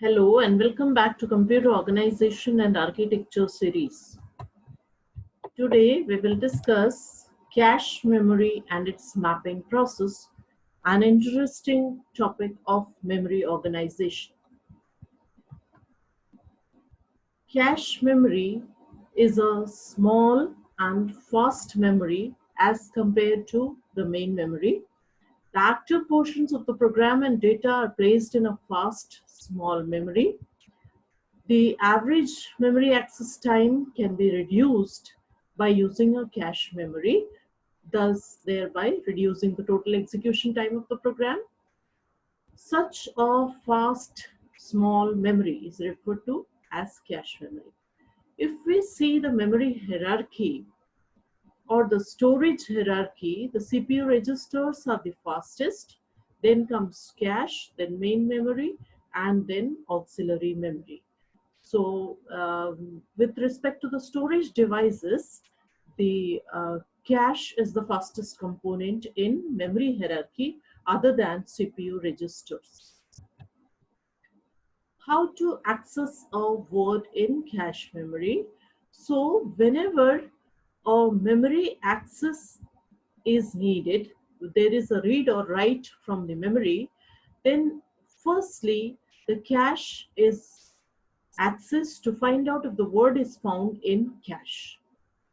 Hello and welcome back to Computer Organization and Architecture series. Today we will discuss cache memory and its mapping process, an interesting topic of memory organization. Cache memory is a small and fast memory as compared to the main memory. The active portions of the program and data are placed in a fast, small memory. The average memory access time can be reduced by using a cache memory, thus thereby reducing the total execution time of the program. Such a fast, small memory is referred to as cache memory. If we see the memory hierarchy or the storage hierarchy, the CPU registers are the fastest, then comes cache, then main memory, and then auxiliary memory. So with respect to the storage devices, the cache is the fastest component in memory hierarchy other than CPU registers. How to access a word in cache memory? So whenever a memory access is needed, there is a read or write from the memory, then firstly the cache is access to find out if the word is found in cache.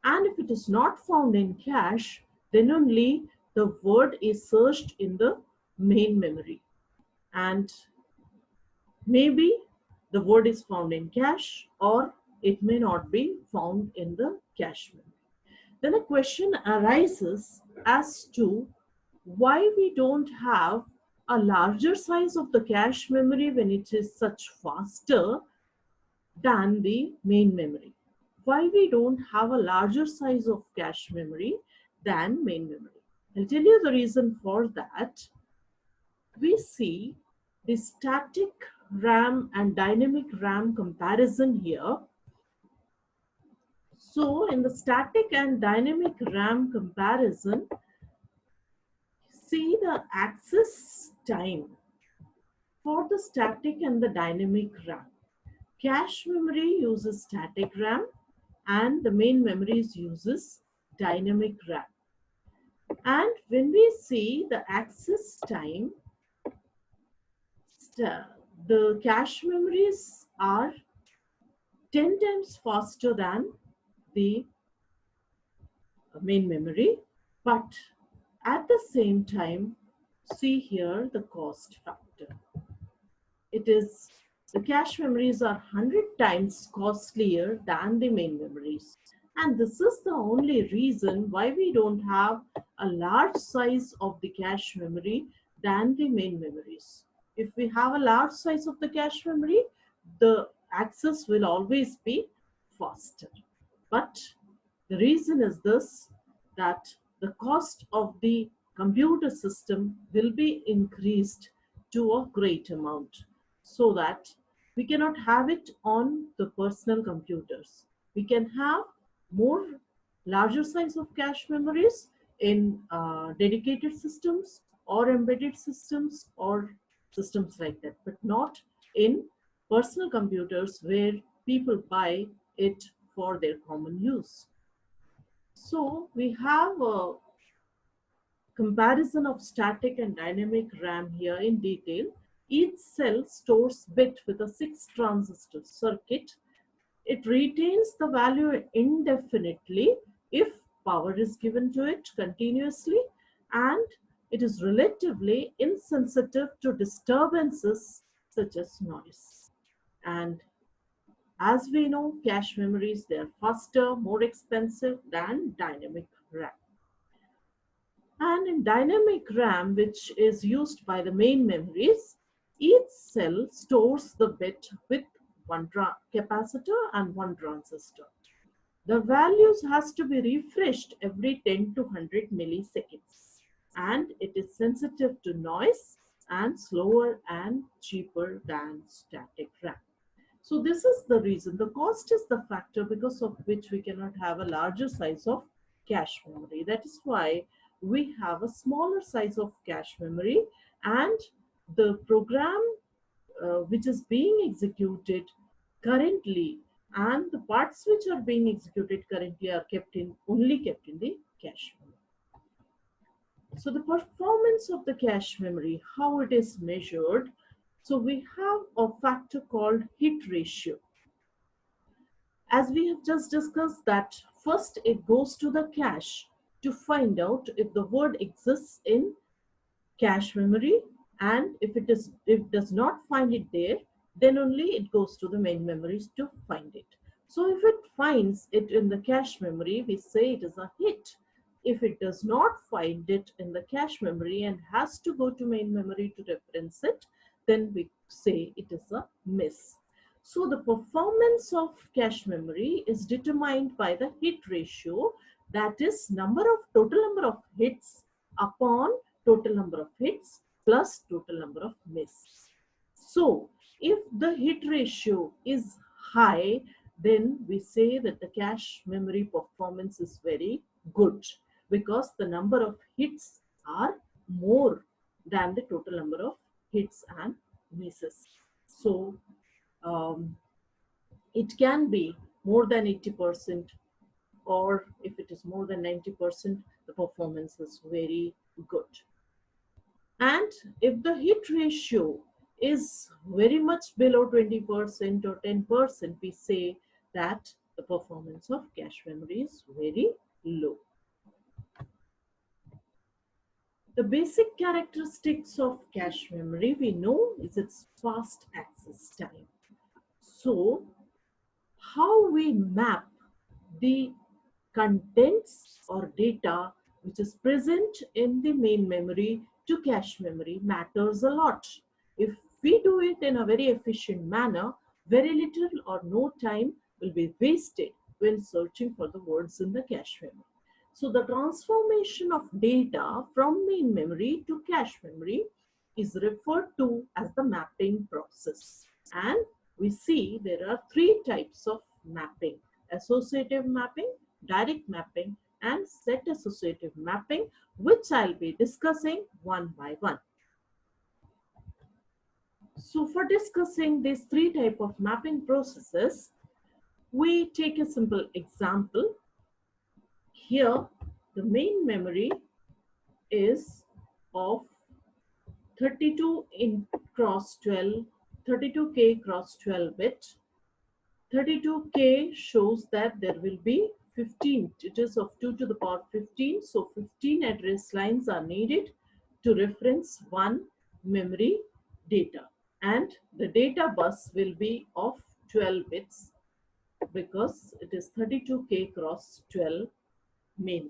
And if it is not found in cache, then only the word is searched in the main memory. And maybe the word is found in cache or it may not be found in the cache memory. Then a question arises as to why we don't have a larger size of the cache memory when it is such faster than the main memory. Why we don't have a larger size of cache memory than main memory? I'll tell you the reason for that. We see the static RAM and dynamic RAM comparison here. So in the static and dynamic RAM comparison, see the access time for the static and the dynamic RAM. Cache memory uses static RAM and the main memories uses dynamic RAM. And when we see the access time, the cache memories are 10 times faster than the main memory, but at the same time, see here the cost factor. It is the cache memories are 100 times costlier than the main memories. And this is the only reason why we don't have a large size of the cache memory than the main memories. If we have a large size of the cache memory, the access will always be faster. But the reason is this, that the cost of the computer system will be increased to a great amount, so that we cannot have it on the personal computers. We can have more larger size of cache memories in dedicated systems or embedded systems or systems like that, but not in personal computers where people buy it for their common use. So we have a comparison of static and dynamic RAM here in detail. Each cell stores bit with a 6-transistor circuit. It retains the value indefinitely if power is given to it continuously, and it is relatively insensitive to disturbances such as noise. And as we know, cache memories, they are faster, more expensive than dynamic RAM. And in dynamic RAM, which is used by the main memories, each cell stores the bit with one capacitor and one transistor. The values has to be refreshed every 10 to 100 milliseconds. And it is sensitive to noise and slower and cheaper than static RAM. So this is the reason. The cost is the factor because of which we cannot have a larger size of cache memory. That is why we have a smaller size of cache memory, and the program which is being executed currently, and the parts which are being executed currently are only kept in the cache memory. So the performance of the cache memory, how it is measured. So we have a factor called hit ratio. As we have just discussed that first it goes to the cache to find out if the word exists in cache memory, and if it does not find it there, then only it goes to the main memories to find it. So if it finds it in the cache memory, we say it is a hit. If it does not find it in the cache memory and has to go to main memory to reference it, then we say it is a miss. So the performance of cache memory is determined by the hit ratio, that is total number of hits upon total number of hits plus total number of miss. So if the hit ratio is high, then we say that the cache memory performance is very good, because the number of hits are more than the total number of hits and misses. So it can be more than 80%, or if it is more than 90%, the performance is very good. And if the hit ratio is very much below 20% or 10%, we say that the performance of cache memory is very low. The basic characteristics of cache memory we know is its fast access time. So, how we map the contents or data which is present in the main memory to cache memory matters a lot. If we do it in a very efficient manner, very little or no time will be wasted when searching for the words in the cache memory. So the transformation of data from main memory to cache memory is referred to as the mapping process. And we see there are three types of mapping: associative mapping, direct mapping, and set associative mapping, which I'll be discussing one by one. So for discussing these three types of mapping processes, we take a simple example. Here, the main memory is of 32 in cross 12, 32K cross 12 bit. 32K shows that there will be 15. It is of 2 to the power 15. So 15 address lines are needed to reference one memory data. And the data bus will be of 12 bits, because it is 32K cross 12 main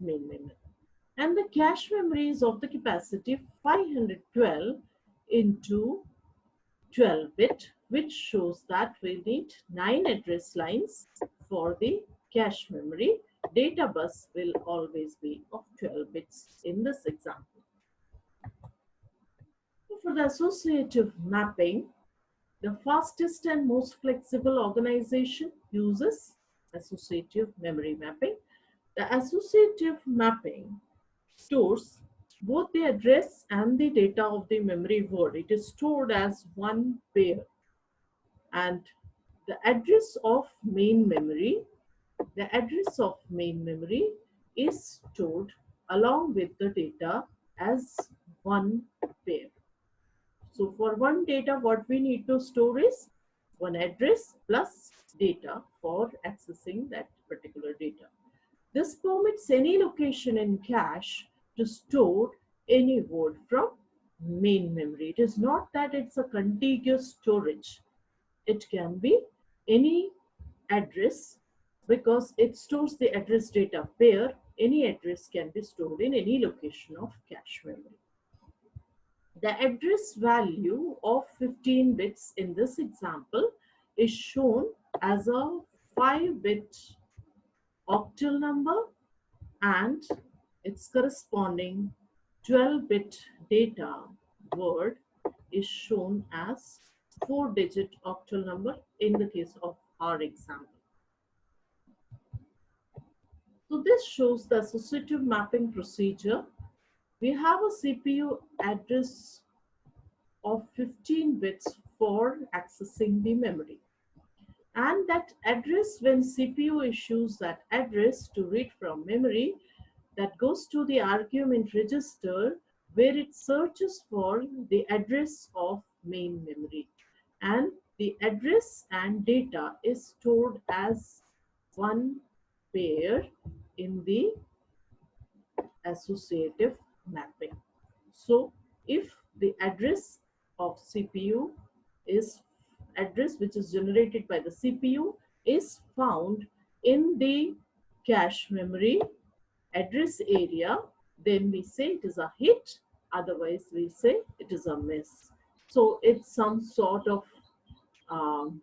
memory. And the cache memory is of the capacity 512 into 12-bit, which shows that we need 9 address lines for the cache memory. Data bus will always be of 12 bits in this example. For the associative mapping, the fastest and most flexible organization uses associative memory mapping. The associative mapping stores both the address and the data of the memory word. It is stored as one pair. And the address of main memory is stored along with the data as one pair. So for one data, what we need to store is one address plus data for accessing that particular data. This permits any location in cache to store any word from main memory. It is not that it's a contiguous storage. It can be any address, because it stores the address data pair. Any address can be stored in any location of cache memory. The address value of 15 bits in this example is shown as a 5-bit octal number, and its corresponding 12-bit data word is shown as 4-digit octal number in the case of our example. So this shows the associative mapping procedure. We have a CPU address of 15 bits for accessing the memory. And that address, when CPU issues that address to read from memory, that goes to the argument register where it searches for the address of main memory. And the address and data is stored as one pair in the associative mapping. So if the address of CPU is address which is generated by the CPU is found in the cache memory address area, then we say it is a hit, otherwise we say it is a miss. So it's some sort of um,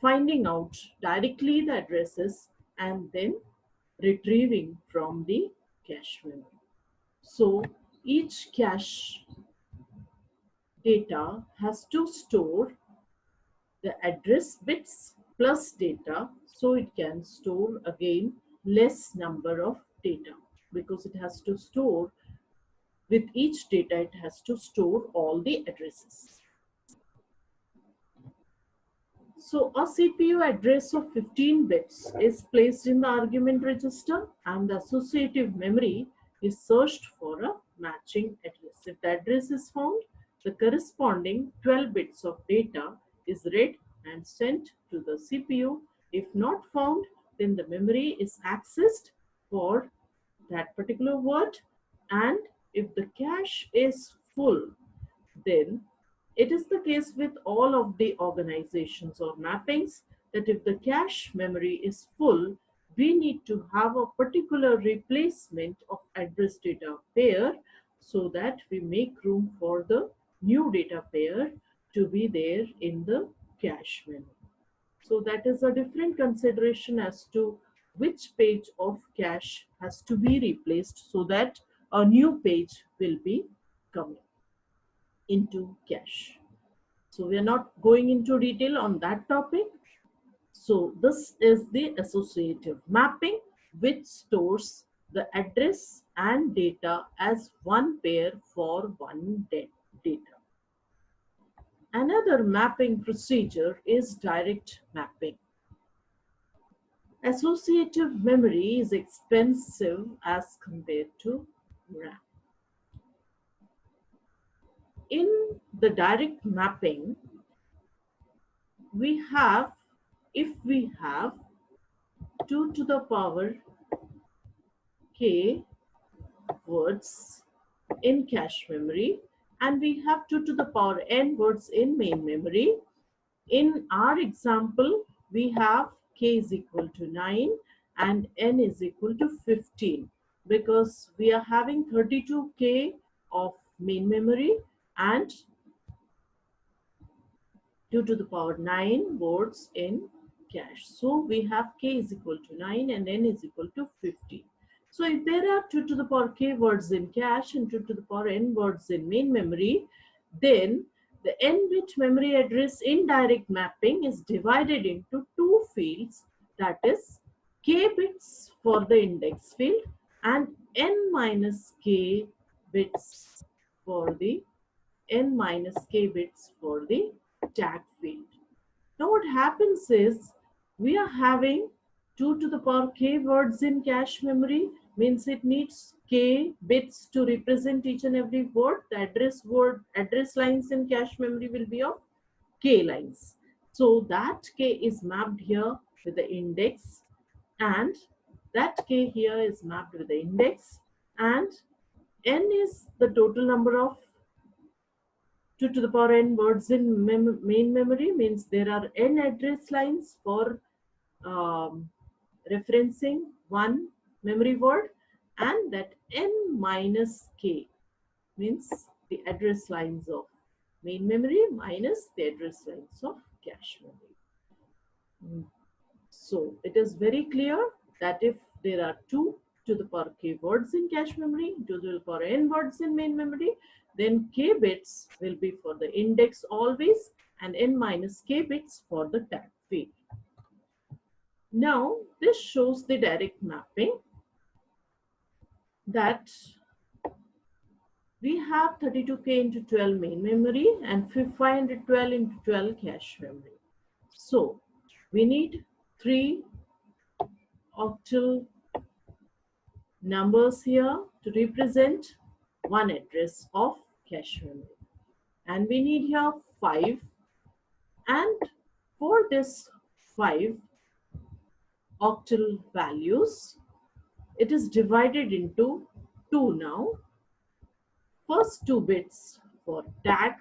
finding out directly the addresses and then retrieving from the cache memory. So each cache data has to store the address bits plus data, so it can store again less number of data because it has to store with each data, it has to store all the addresses. So a CPU address of 15 bits is placed in the argument register and the associative memory is searched for a matching address. If the address is found, the corresponding 12 bits of data is read and sent to the CPU. If not found, then the memory is accessed for that particular word, and if the cache is full, then it is the case with all of the organizations or mappings that if the cache memory is full, we need to have a particular replacement of address data pair so that we make room for the new data pair to be there in the cache memory. So that is a different consideration as to which page of cache has to be replaced so that a new page will be coming into cache. So we are not going into detail on that topic. So this is the associative mapping which stores the address and data as one pair for one data. Another mapping procedure is direct mapping. Associative memory is expensive as compared to RAM. In the direct mapping, we have, if we have 2 to the power k words in cache memory and we have 2 to the power n words in main memory. In our example, we have k is equal to 9 and n is equal to 15 because we are having 32k of main memory and 2 to the power 9 words in cache. So we have k is equal to 9 and n is equal to 15. So if there are 2 to the power k words in cache and 2 to the power n words in main memory, then the n-bit memory address in direct mapping is divided into two fields, that is k bits for the index field and n minus k bits for the tag field. Now what happens is we are having 2 to the power k words in cache memory, means it needs k bits to represent each and every word. The address lines in cache memory will be of k lines. So that k is mapped here with the index and that k here is mapped with the index and n is the total number of 2 to the power n words in main memory, means there are n address lines for referencing one memory word, and that n minus k means the address lines of main memory minus the address lines of cache memory. So it is very clear that if there are 2 to the power k words in cache memory, 2 to the power n words in main memory, then k bits will be for the index always and n minus k bits for the tag field. Now this shows the direct mapping that we have 32K into 12 main memory and 512 into 12 cache memory. So we need 3 octal numbers here to represent one address of cache memory. And we need here 5, and for this 5 octal values, it is divided into 2 now. First 2 bits for tag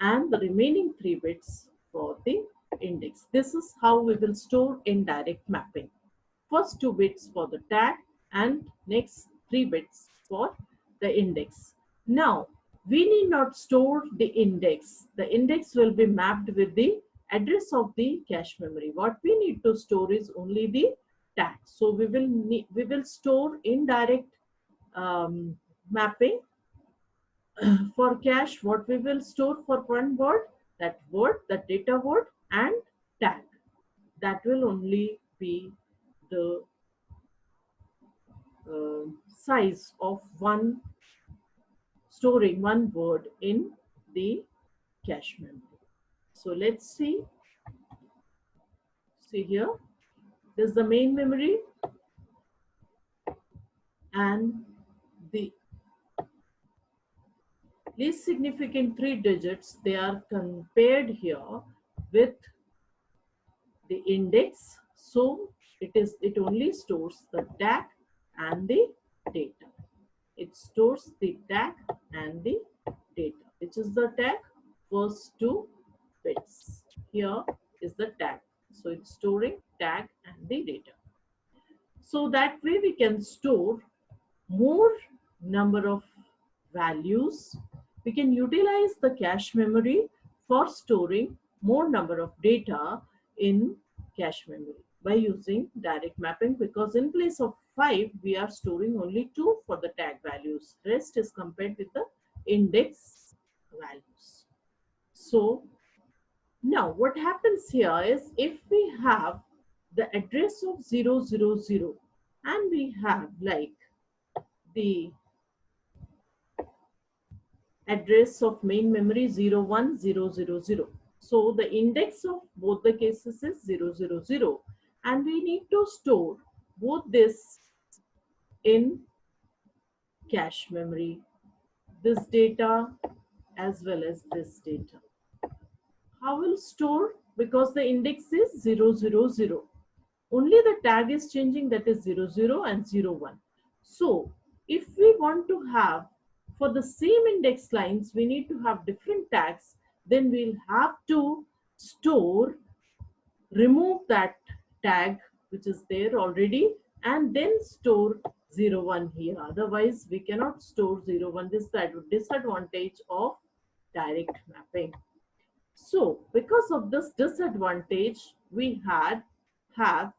and the remaining 3 bits for the index. This is how we will store indirect mapping. First 2 bits for the tag and next 3 bits for the index. Now, we need not store the index. The index will be mapped with the address of the cache memory. What we need to store is only the tag. So we will store indirect mapping for cache. What we will store for one word, that word, the data word, and tag. That will only be the size of one storing one word in the cache memory. So let's see here, this is the main memory, and the least significant 3 digits, they are compared here with the index. So it only stores the tag and the data. It stores the tag and the data, which is the tag, first 2 bits. Here is the tag. So it's storing tag and the data. So that way we can store more number of values. We can utilize the cache memory for storing more number of data in cache memory by using direct mapping, because in place of 5 we are storing only 2 for the tag values. Rest is compared with the index values. So now what happens here is, if we have the address of 000 and we have like the address of main memory 01000. So the index of both the cases is 000, and we need to store both this in cache memory, this data as well as this data. How will store? Because the index is 000. Only the tag is changing, that is 00 and 01. So if we want to have for the same index lines, we need to have different tags, then we'll have to remove that tag which is there already, and then store 01 here. Otherwise, we cannot store 01. This is the disadvantage of direct mapping. So because of this disadvantage, we have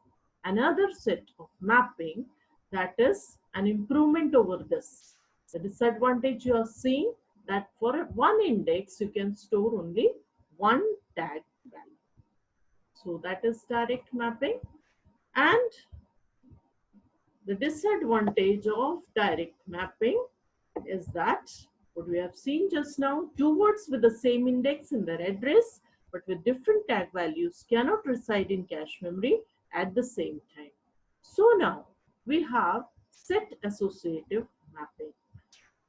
another set of mapping that is an improvement over this. The disadvantage you are seeing, that for one index you can store only one tag value. So that is direct mapping. And the disadvantage of direct mapping is that what we have seen just now, 2 words with the same index in their address but with different tag values cannot reside in cache memory at the same time. So now we have SET-ASSOCIATIve mapping.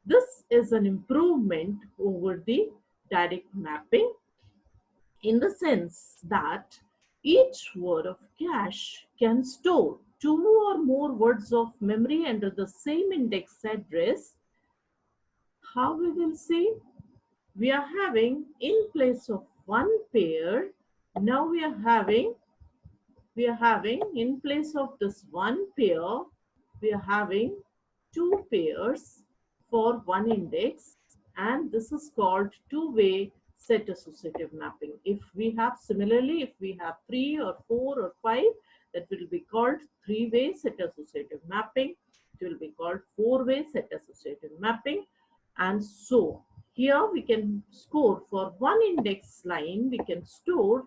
This is an improvement over the direct mapping in the sense that each word of cache can store 2 or more words of memory under the same index address. How we will see? We are having, in place of one pair, now we are having in place of this one pair, we are having 2 pairs for one index, and this is called two-way set associative mapping. If we have 3 or 4 or 5, that will be called 3-way set associative mapping. It will be called 4-way set associative mapping, and so here we can score for one index line, we can store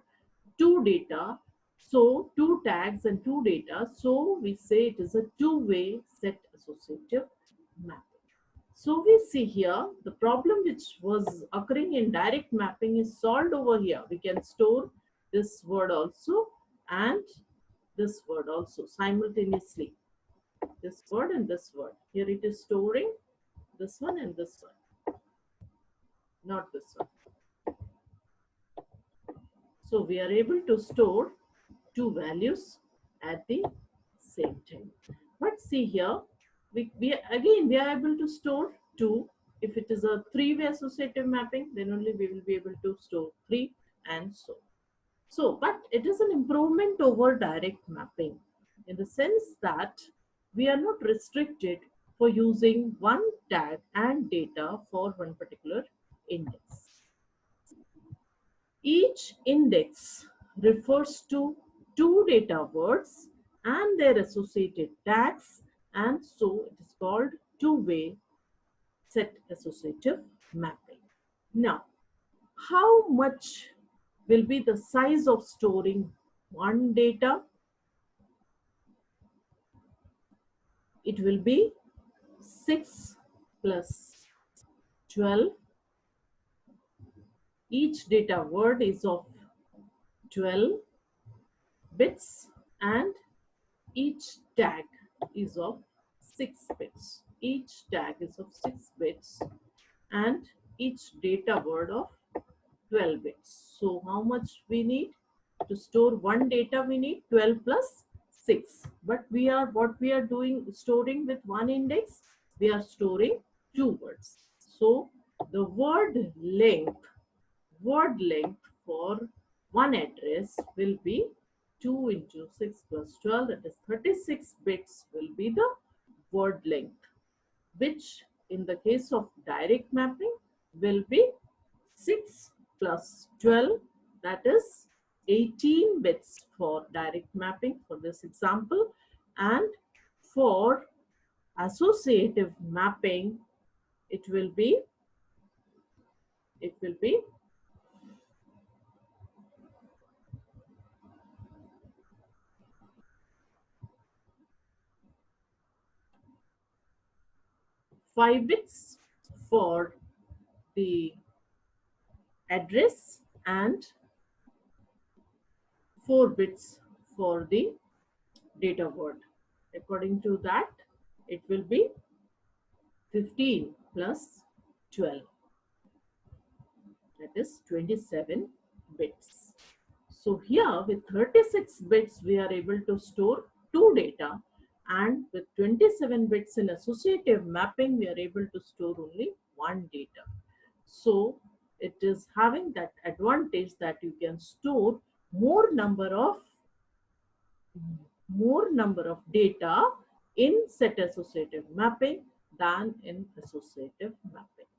2 data, so 2 tags and 2 data. So we say it is a 2-way set associative mapping. So we see here the problem which was occurring in direct mapping is solved over here. We can store this word also and this word also simultaneously. This word and this word. Here it is storing this one and this one, not this one. So we are able to store two values at the same time. But see here, we are able to store two. If it is a three-way associative mapping, then only we will be able to store three and so. So, but it is an improvement over direct mapping in the sense that we are not restricted for using one tag and data for one particular index. Each index refers to two data words and their associated tags, and so it is called two-way set associative mapping. Now, how much will be the size of storing one data? It will be 6 plus 12. Each data word is of 12 bits and each tag is of 6 bits. Each tag is of 6 bits and each data word of 12 bits. So how much we need to store one data? We need 12 plus 6. But what we are doing storing with one index, we are storing two words. So the word length for one address will be 2 into 6 plus 12, that is 36 bits will be the word length, which in the case of direct mapping will be 6 plus 12, that is 18 bits for direct mapping for this example. And for associative mapping, it will be 5 bits for the address and 4 bits for the data word. According to that, it will be 15 plus 12, that is 27 bits. So here with 36 bits, we are able to store two data, and with 27 bits in associative mapping, we are able to store only one data. So it is having that advantage that you can store more number of data in set associative mapping than in associative mapping.